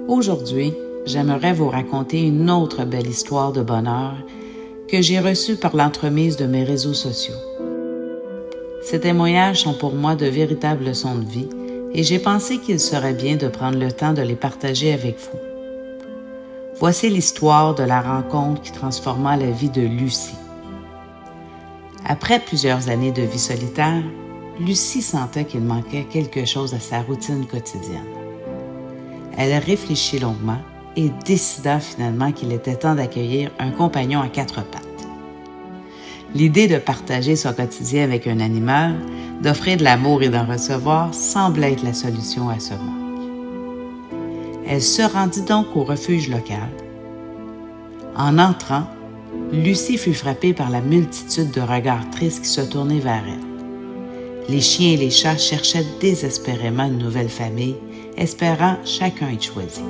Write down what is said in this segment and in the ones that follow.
Aujourd'hui, j'aimerais vous raconter une autre belle histoire de bonheur que j'ai reçue par l'entremise de mes réseaux sociaux. Ces témoignages sont pour moi de véritables leçons de vie et j'ai pensé qu'il serait bien de prendre le temps de les partager avec vous. Voici l'histoire de la rencontre qui transforma la vie de Lucie. Après plusieurs années de vie solitaire, Lucie sentait qu'il manquait quelque chose à sa routine quotidienne. Elle réfléchit longuement et décida finalement qu'il était temps d'accueillir un compagnon à quatre pattes. L'idée de partager son quotidien avec un animal, d'offrir de l'amour et d'en recevoir, semblait être la solution à ce manque. Elle se rendit donc au refuge local. En entrant, Lucie fut frappée par la multitude de regards tristes qui se tournaient vers elle. Les chiens et les chats cherchaient désespérément une nouvelle famille, espérant chacun être choisi.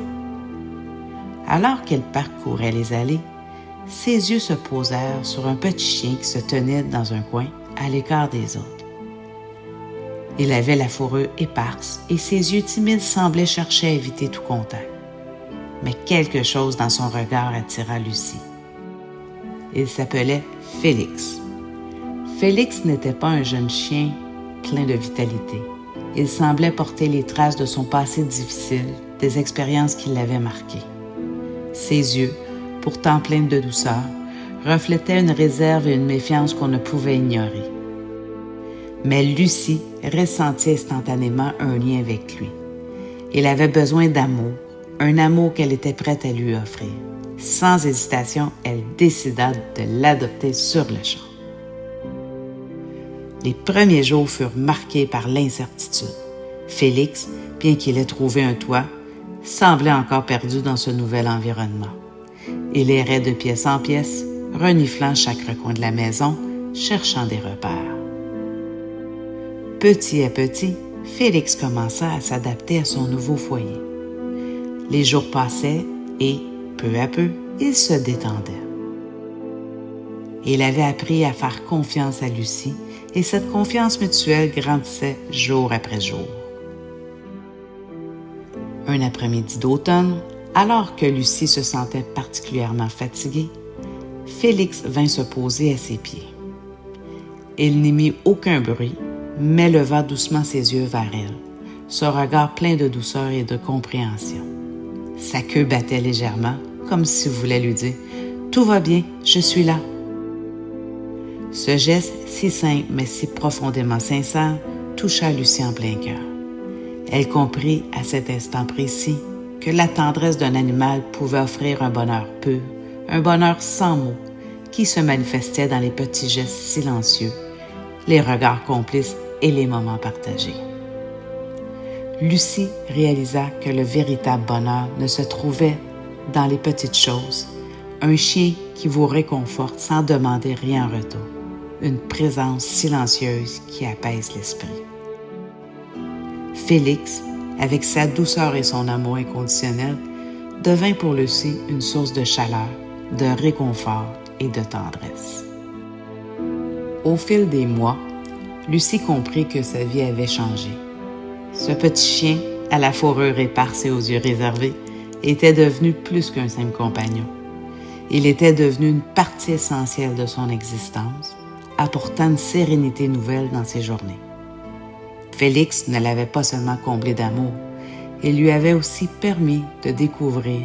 Alors qu'elle parcourait les allées, ses yeux se posèrent sur un petit chien qui se tenait dans un coin, à l'écart des autres. Il avait la fourrure éparse et ses yeux timides semblaient chercher à éviter tout contact. Mais quelque chose dans son regard attira Lucie. Il s'appelait Félix. Félix n'était pas un jeune chien plein de vitalité. Il semblait porter les traces de son passé difficile, des expériences qui l'avaient marqué. Ses yeux, pourtant pleins de douceur, reflétaient une réserve et une méfiance qu'on ne pouvait ignorer. Mais Lucie ressentit instantanément un lien avec lui. Il avait besoin d'amour, un amour qu'elle était prête à lui offrir. Sans hésitation, elle décida de l'adopter sur le champ. Les premiers jours furent marqués par l'incertitude. Félix, bien qu'il ait trouvé un toit, semblait encore perdu dans ce nouvel environnement. Il errait de pièce en pièce, reniflant chaque recoin de la maison, cherchant des repères. Petit à petit, Félix commença à s'adapter à son nouveau foyer. Les jours passaient et, peu à peu, il se détendait. Il avait appris à faire confiance à Lucie et cette confiance mutuelle grandissait jour après jour. Un après-midi d'automne, alors que Lucie se sentait particulièrement fatiguée, Félix vint se poser à ses pieds. Il n'émit aucun bruit, mais leva doucement ses yeux vers elle, son regard plein de douceur et de compréhension. Sa queue battait légèrement, comme s'il voulait lui dire « Tout va bien, je suis là ». Ce geste, si simple mais si profondément sincère, toucha Lucie en plein cœur. Elle comprit à cet instant précis que la tendresse d'un animal pouvait offrir un bonheur pur, un bonheur sans mots, qui se manifestait dans les petits gestes silencieux, les regards complices et les moments partagés. Lucie réalisa que le véritable bonheur ne se trouvait dans les petites choses, un chien qui vous réconforte sans demander rien en retour, une présence silencieuse qui apaise l'esprit. Félix, avec sa douceur et son amour inconditionnel, devint pour Lucie une source de chaleur, de réconfort et de tendresse. Au fil des mois, Lucie comprit que sa vie avait changé. Ce petit chien, à la fourrure éparse et aux yeux réservés, était devenu plus qu'un simple compagnon. Il était devenu une partie essentielle de son existence, apportant une sérénité nouvelle dans ses journées. Félix ne l'avait pas seulement comblé d'amour, il lui avait aussi permis de découvrir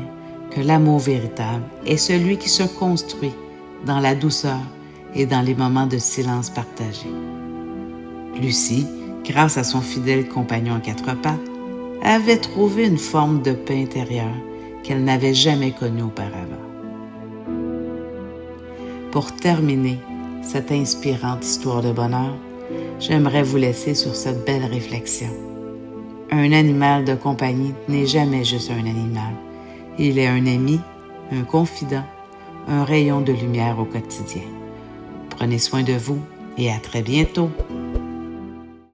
que l'amour véritable est celui qui se construit dans la douceur et dans les moments de silence partagé. Lucie, grâce à son fidèle compagnon à quatre pattes, avait trouvé une forme de paix intérieure qu'elle n'avait jamais connue auparavant. Pour terminer cette inspirante histoire de bonheur, j'aimerais vous laisser sur cette belle réflexion. Un animal de compagnie n'est jamais juste un animal. Il est un ami, un confident, un rayon de lumière au quotidien. Prenez soin de vous et à très bientôt.